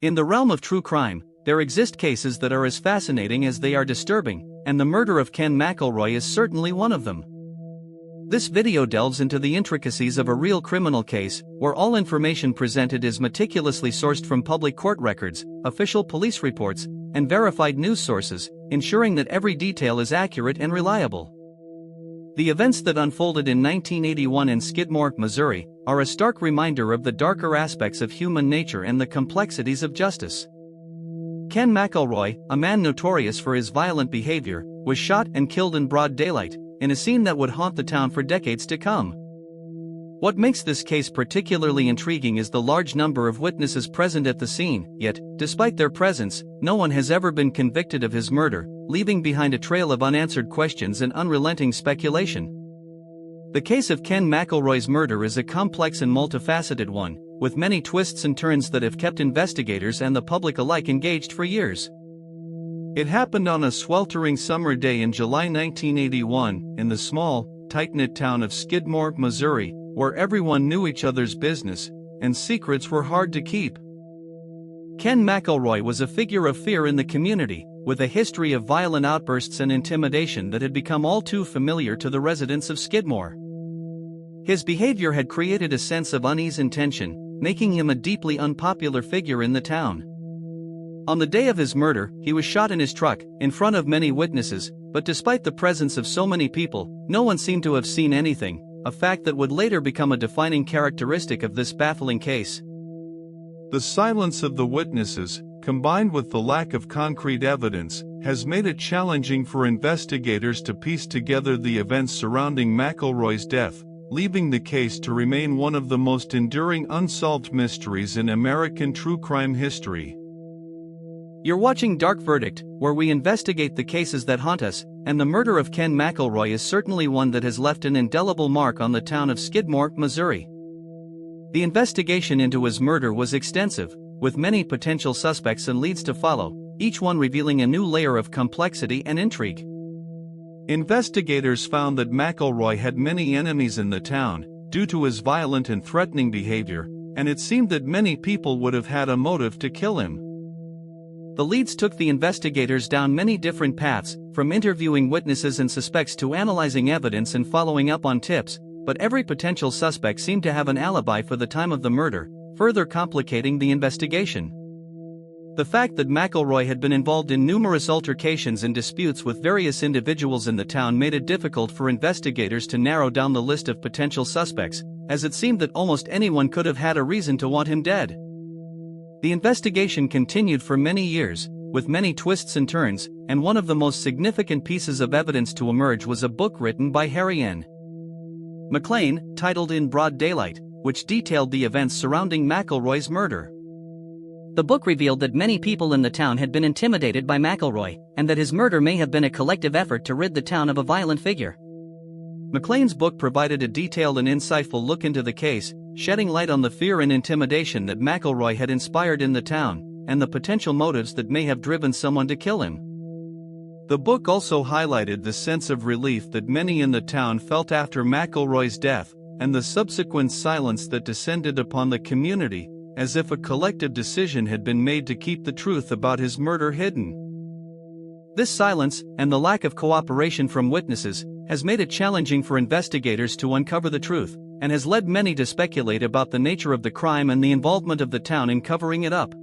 In the realm of true crime, there exist cases that are as fascinating as they are disturbing, and the murder of Ken McElroy is certainly one of them. This video delves into the intricacies of a real criminal case, where all information presented is meticulously sourced from public court records, official police reports, and verified news sources, ensuring that every detail is accurate and reliable. The events that unfolded in 1981 in Skidmore, Missouri, are a stark reminder of the darker aspects of human nature and the complexities of justice. Ken McElroy, a man notorious for his violent behavior, was shot and killed in broad daylight, in a scene that would haunt the town for decades to come. What makes this case particularly intriguing is the large number of witnesses present at the scene, yet, despite their presence, no one has ever been convicted of his murder, leaving behind a trail of unanswered questions and unrelenting speculation. The case of Ken McElroy's murder is a complex and multifaceted one, with many twists and turns that have kept investigators and the public alike engaged for years. It happened on a sweltering summer day in July 1981, in the small, tight-knit town of Skidmore, Missouri, where everyone knew each other's business, and secrets were hard to keep. Ken McElroy was a figure of fear in the community, with a history of violent outbursts and intimidation that had become all too familiar to the residents of Skidmore. His behavior had created a sense of unease and tension, making him a deeply unpopular figure in the town. On the day of his murder, he was shot in his truck, in front of many witnesses, but despite the presence of so many people, no one seemed to have seen anything, a fact that would later become a defining characteristic of this baffling case. The silence of the witnesses, combined with the lack of concrete evidence, has made it challenging for investigators to piece together the events surrounding McElroy's death, leaving the case to remain one of the most enduring unsolved mysteries in American true crime history. You're watching Dark Verdict, where we investigate the cases that haunt us, and the murder of Ken McElroy is certainly one that has left an indelible mark on the town of Skidmore, Missouri. The investigation into his murder was extensive, with many potential suspects and leads to follow, each one revealing a new layer of complexity and intrigue. Investigators found that McElroy had many enemies in the town, due to his violent and threatening behavior, and it seemed that many people would have had a motive to kill him. The leads took the investigators down many different paths, from interviewing witnesses and suspects to analyzing evidence and following up on tips, but every potential suspect seemed to have an alibi for the time of the murder, further complicating the investigation. The fact that McElroy had been involved in numerous altercations and disputes with various individuals in the town made it difficult for investigators to narrow down the list of potential suspects, as it seemed that almost anyone could have had a reason to want him dead. The investigation continued for many years, with many twists and turns, and one of the most significant pieces of evidence to emerge was a book written by Harry N. McLean, titled In Broad Daylight, which detailed the events surrounding McElroy's murder. The book revealed that many people in the town had been intimidated by McElroy, and that his murder may have been a collective effort to rid the town of a violent figure. McLean's book provided a detailed and insightful look into the case, shedding light on the fear and intimidation that McElroy had inspired in the town, and the potential motives that may have driven someone to kill him. The book also highlighted the sense of relief that many in the town felt after McElroy's death, and the subsequent silence that descended upon the community, as if a collective decision had been made to keep the truth about his murder hidden. This silence, and the lack of cooperation from witnesses, has made it challenging for investigators to uncover the truth, and has led many to speculate about the nature of the crime and the involvement of the town in covering it up.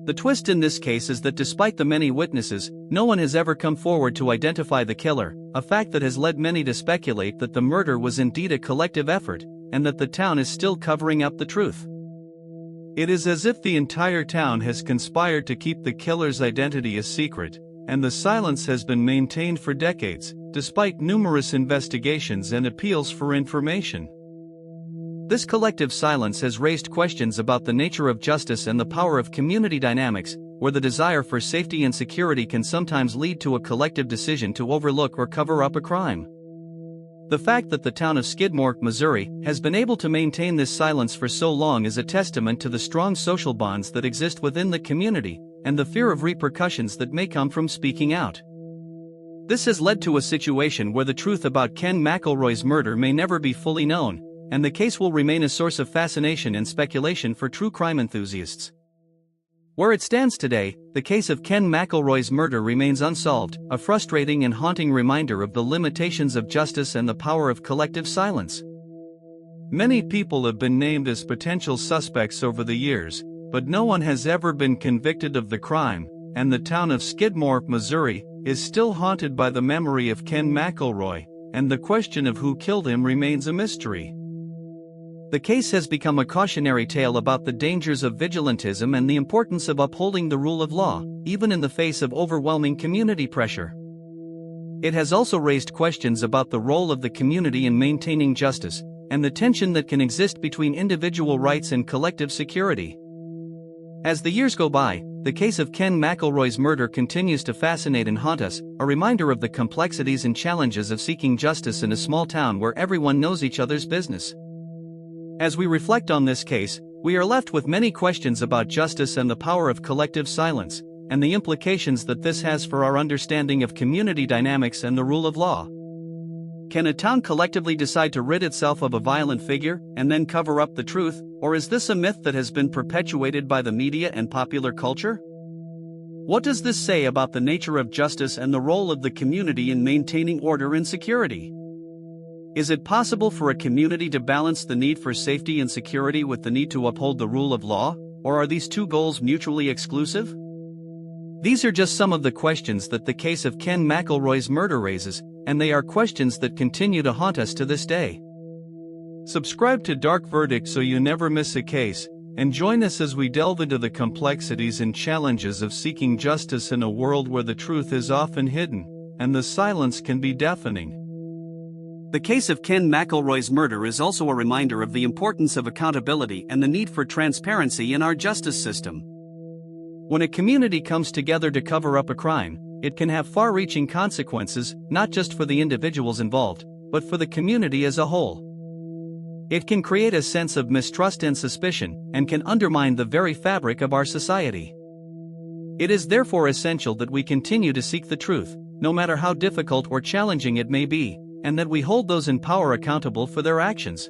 The twist in this case is that despite the many witnesses, no one has ever come forward to identify the killer, a fact that has led many to speculate that the murder was indeed a collective effort, and that the town is still covering up the truth. It is as if the entire town has conspired to keep the killer's identity a secret, and the silence has been maintained for decades, despite numerous investigations and appeals for information. This collective silence has raised questions about the nature of justice and the power of community dynamics, where the desire for safety and security can sometimes lead to a collective decision to overlook or cover up a crime. The fact that the town of Skidmore, Missouri, has been able to maintain this silence for so long is a testament to the strong social bonds that exist within the community, and the fear of repercussions that may come from speaking out. This has led to a situation where the truth about Ken McElroy's murder may never be fully known, and the case will remain a source of fascination and speculation for true crime enthusiasts. Where it stands today, the case of Ken McElroy's murder remains unsolved, a frustrating and haunting reminder of the limitations of justice and the power of collective silence. Many people have been named as potential suspects over the years, but no one has ever been convicted of the crime, and the town of Skidmore, Missouri, is still haunted by the memory of Ken McElroy, and the question of who killed him remains a mystery. The case has become a cautionary tale about the dangers of vigilantism and the importance of upholding the rule of law, even in the face of overwhelming community pressure. It has also raised questions about the role of the community in maintaining justice, and the tension that can exist between individual rights and collective security. As the years go by, the case of Ken McElroy's murder continues to fascinate and haunt us, a reminder of the complexities and challenges of seeking justice in a small town where everyone knows each other's business. As we reflect on this case, we are left with many questions about justice and the power of collective silence, and the implications that this has for our understanding of community dynamics and the rule of law. Can a town collectively decide to rid itself of a violent figure and then cover up the truth, or is this a myth that has been perpetuated by the media and popular culture? What does this say about the nature of justice and the role of the community in maintaining order and security? Is it possible for a community to balance the need for safety and security with the need to uphold the rule of law, or are these two goals mutually exclusive? These are just some of the questions that the case of Ken McElroy's murder raises, and they are questions that continue to haunt us to this day. Subscribe to Dark Verdict so you never miss a case, and join us as we delve into the complexities and challenges of seeking justice in a world where the truth is often hidden, and the silence can be deafening. The case of Ken McElroy's murder is also a reminder of the importance of accountability and the need for transparency in our justice system. When a community comes together to cover up a crime, it can have far-reaching consequences, not just for the individuals involved, but for the community as a whole. It can create a sense of mistrust and suspicion, and can undermine the very fabric of our society. It is therefore essential that we continue to seek the truth, no matter how difficult or challenging it may be, and that we hold those in power accountable for their actions.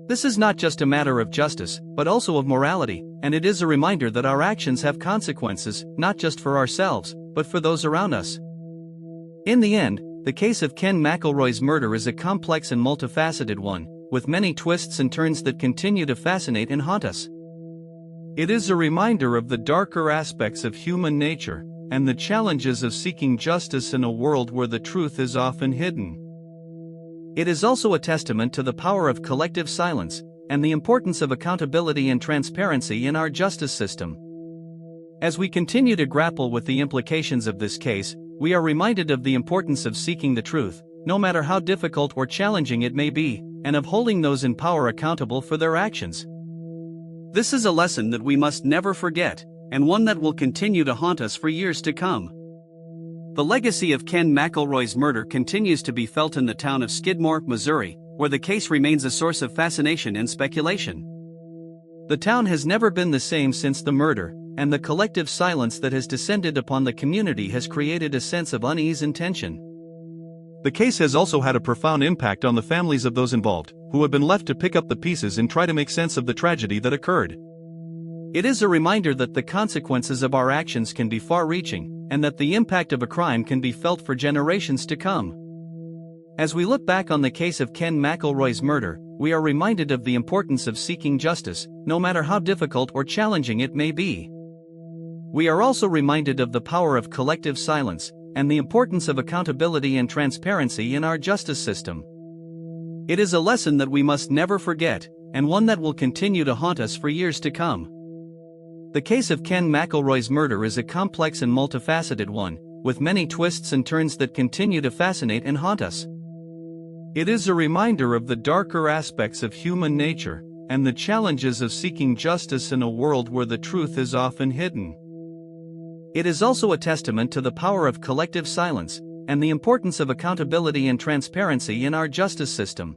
This is not just a matter of justice, but also of morality, and it is a reminder that our actions have consequences, not just for ourselves, but for those around us. In the end, the case of Ken McElroy's murder is a complex and multifaceted one, with many twists and turns that continue to fascinate and haunt us. It is a reminder of the darker aspects of human nature, and the challenges of seeking justice in a world where the truth is often hidden. It is also a testament to the power of collective silence, and the importance of accountability and transparency in our justice system. As we continue to grapple with the implications of this case, we are reminded of the importance of seeking the truth, no matter how difficult or challenging it may be, and of holding those in power accountable for their actions. This is a lesson that we must never forget, and one that will continue to haunt us for years to come. The legacy of Ken McElroy's murder continues to be felt in the town of Skidmore, Missouri, where the case remains a source of fascination and speculation. The town has never been the same since the murder, and the collective silence that has descended upon the community has created a sense of unease and tension. The case has also had a profound impact on the families of those involved, who have been left to pick up the pieces and try to make sense of the tragedy that occurred. It is a reminder that the consequences of our actions can be far-reaching, and that the impact of a crime can be felt for generations to come. As we look back on the case of Ken McElroy's murder, we are reminded of the importance of seeking justice, no matter how difficult or challenging it may be. We are also reminded of the power of collective silence, and the importance of accountability and transparency in our justice system. It is a lesson that we must never forget, and one that will continue to haunt us for years to come. The case of Ken McElroy's murder is a complex and multifaceted one, with many twists and turns that continue to fascinate and haunt us. It is a reminder of the darker aspects of human nature, and the challenges of seeking justice in a world where the truth is often hidden. It is also a testament to the power of collective silence, and the importance of accountability and transparency in our justice system.